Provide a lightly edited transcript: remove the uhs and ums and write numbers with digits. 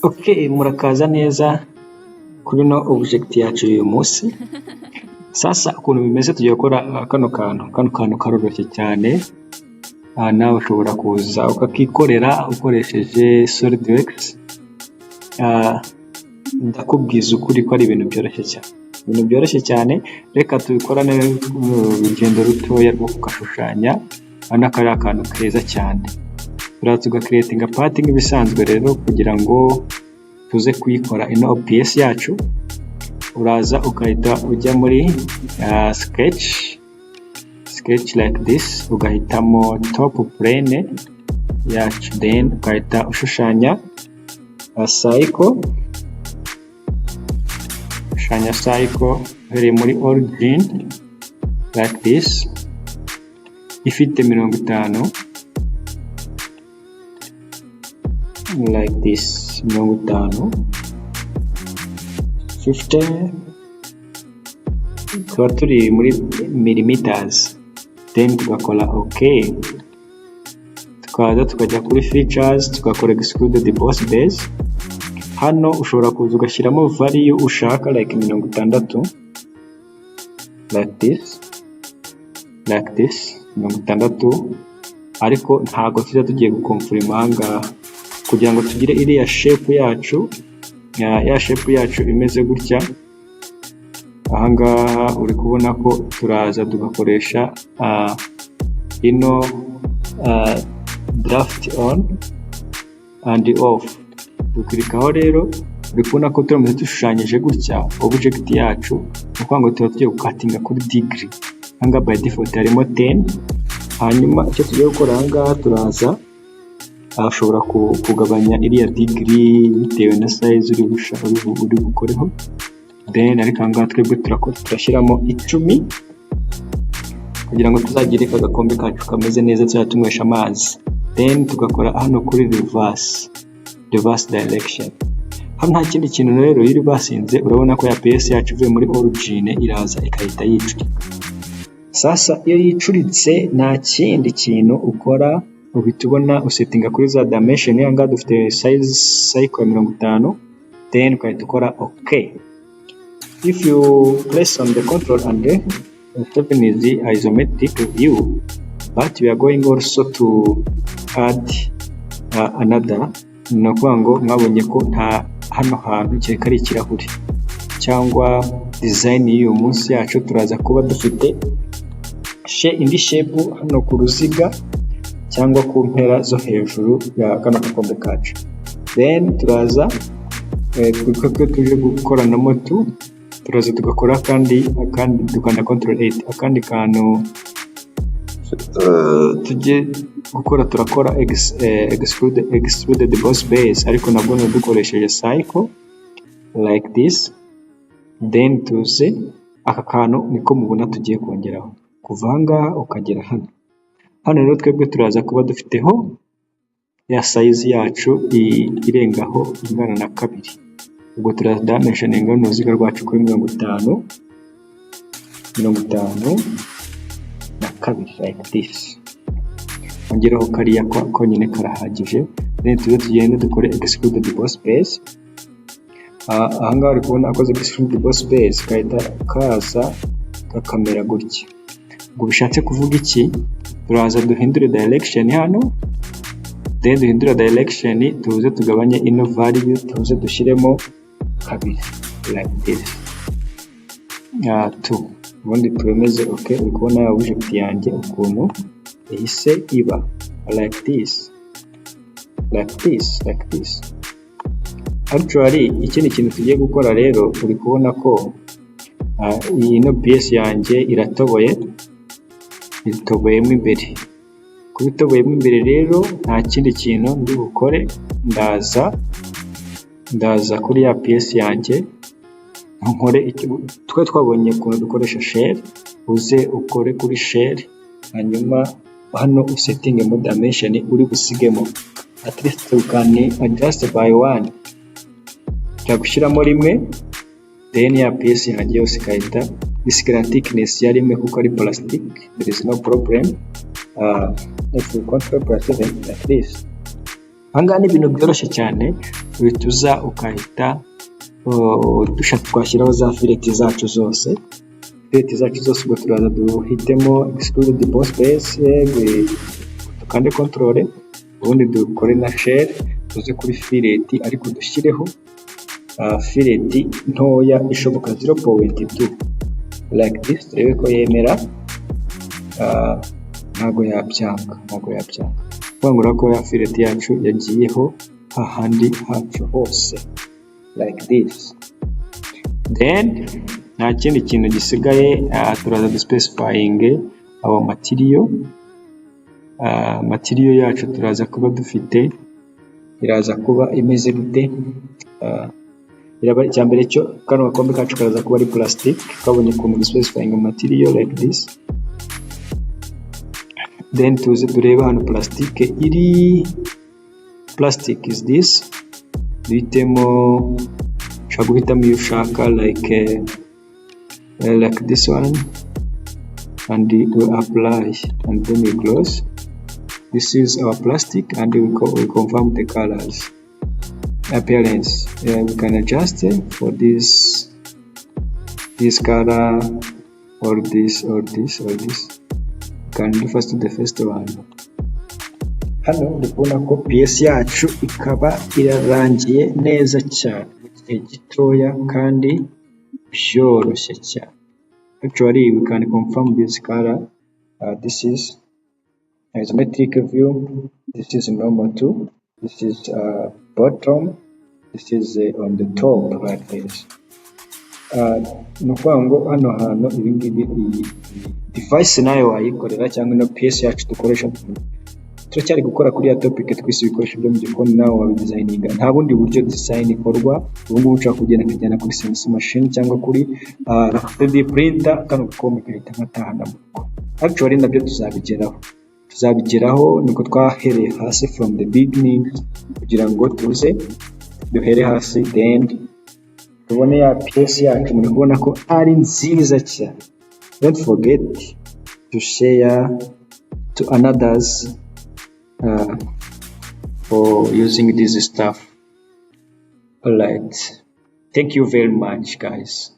Okay, murakaza neza kuri no object yacu uyu munsi. Sasa ukuntu bimeze tugiye gukora kano kantu karoroshye cyane. Nawe ushobora kuza ukakikorera ukoresheje SolidWorks. Ndakubwiza ukuri ko ari ibintu byoroshye cyane. Reka tubikorane mu rugendo rutoya rwo kukashushanya. Hano kari akantu keza cyane. Turaza tugacreatinga part nk'ibisanzwe rero kugira ngo tuze kuyikora ino OPS yacu. Uraza ukahita ujya muri sketch like this, ugahitamo top plane yacu, then ukahita ushushanya cycle uhereye muri origin like this, ifite 50 like this, 50 tukaba turi muri millimeters, then tugakora okay, tukaza tukajya kuri features tugakora Extruded Boss base. Hano ushobora kuza ugashyiramo value ushaka like 60 like this 60, ariko ntago tuza tugiye gukonfirma ahangaha kugira ngo tugire iriya shape yacu, ya shape yacu imeze gutya. Ahangaha uri kubona ko turaza tugakoresha ino draft on and off. Dukirikaho rero uri kubona ko turamaze dushushanyije gutya object yacu, nuko ngo tugiye gukatinga kuri degree. Ahangaha by default harimo 10. Hanyuma icyo tugiye gukora ahangaha turaza ashobora kugabanya iriya degree bitewe na size uri gukoreho, then ariko ahangaha twebwe turashyiramo 10 kugira ngo tuzagire agakombe kacu kameze neza tuyatunywesha amazi. Then tugakora hano kuri reverse direction. Hano nta kindi kintu rero iri basinze, urabona ko ya PS yacu ivuye muri origin iraza ikahita yicurika. Sasa iyo yicuritse nta kindi kintu ukora, uhita ubona usettinga kuri za dimension. Yanga dufite size cycle 50, then ukahita ukora okay. If you press on the control and the 7 is the isometric view, but we are going also to add another. Nakuvuga ngo mwabonye ko nta hano hantu cyeka ari ikirahuri cyangwa design y'uyu munsi yacu, turaza kuba dufite indi shape hano ku ruziga cyangwa ku mpera zo hejuru ya kano gakombe kacu. Then turaza kuko tuje gukoranamo turaza tugakora kandi dukanda control 8 akandi kantu tujye gukora. Turakora Extruded Boss base, ariko nabwo dukoresheje cycle like this, then tuze aka kantu niko mubona tugiye kongeraho kuva ahangaha ukagera hano. Rero twebwe turaza kuba dufiteho ya size yacu irengaho ingana na 2. Ubwo turaza dimensioninga n'uruziga rwacu kuri 50 na 2 like this. Ongeraho kariya ko nyine karahagije. Then tugende dukore Extruded Boss base. Ahangaha uri kubona akoze Extruded Boss base kahita kaza kakamera gutya. Ubwo bishatse kuvuga iki? Turaza duhindure direction hano, then duhindura direction tuze tugabanye ino value tuze dushyiremo 2 like this 2. Ubundi turemeze okay. Uri kubona ya object yanjye ukuntu ihise iba like this. Actually ikindi kintu tugiye gukora rero, uri kubona ko ino PS yanjye iratoboyemo imbere. Kubitoboyemo imbere rero nta kindi kintu ndi bukore, ndaza kuri ya PS yanjye nkore twabonye ukuntu dukoresha shell, uze ukore kuri shell, hanyuma hano usetting mo dimension uri gusigemo, at least you can adjust by 1 cyagushyiramo rimwe, then ya PS yanjye yose ikahita isigara thickness ya rimwe kuko ari plastic. There is no problem. If we control plus 7 like this, Ahangaha ni ibintu byoroshye cyane, uhita uza ukahita dushaka twashyiraho za fileti zacu zose. Fileti zacu zose ubwo turaza duhitemo Extruded Boss base, dukande control, ubundi dukore na shell, tuze kuri fileti ariko dushyireho fileti ntoya ishoboka 0.2 like this, turebe ko yemera. Ntago yabyanga kwangura ko ya fileti yacu yagiyeho hahandi hacu hose like this. Then nta kindi kintu gisigaye, turaza specifying our material yacu turaza kuba dufite, iraza kuba imeze gute. Icyambere cyo kano gakombe kacu karaza kuba ari plastic, kabonye ukuntu specifying material like this. Then tuze tureba hano plastic is this, duhitemo, ushaka guhitamo iyo ushaka like this one, and we apply and then we close. This is our plastic, and we confirm the colors appearance. We can adjust for this color or this. Can do first the first one. Hano ndikubona ko PS yacu ikaba irarangiye neza cyane mu gihe gitoya kandi byoroshye cyane. Actually we can confirm this color. This is isometric view, this is normal too, this is bottom, this is on the top like this. Nukuvuga ngo hano hantu ibingibi device nayo wayikorera cyangwa no PS yacu dukoresha. Turacyari gukora kuri ya topic twise ibikoresho byo mu gikoni, nawe wabidesigninga. Nta bundi buryo design ikorwa, ubu ngubu ushaka kugenda kujyana kuri CNC machine cyangwa kuri 3D printer, kano gakombe kahita nkatahana mu rugo. Actually nabyo tuzabigeraho nuko twahereye hasi from the beginning kugira ngo tuze duhere hasi, then tubone ya PS yacu. Muri kubona ko ari nziza cyane. Don't forget to share to others for using this stuff. Alright, thank you very much guys.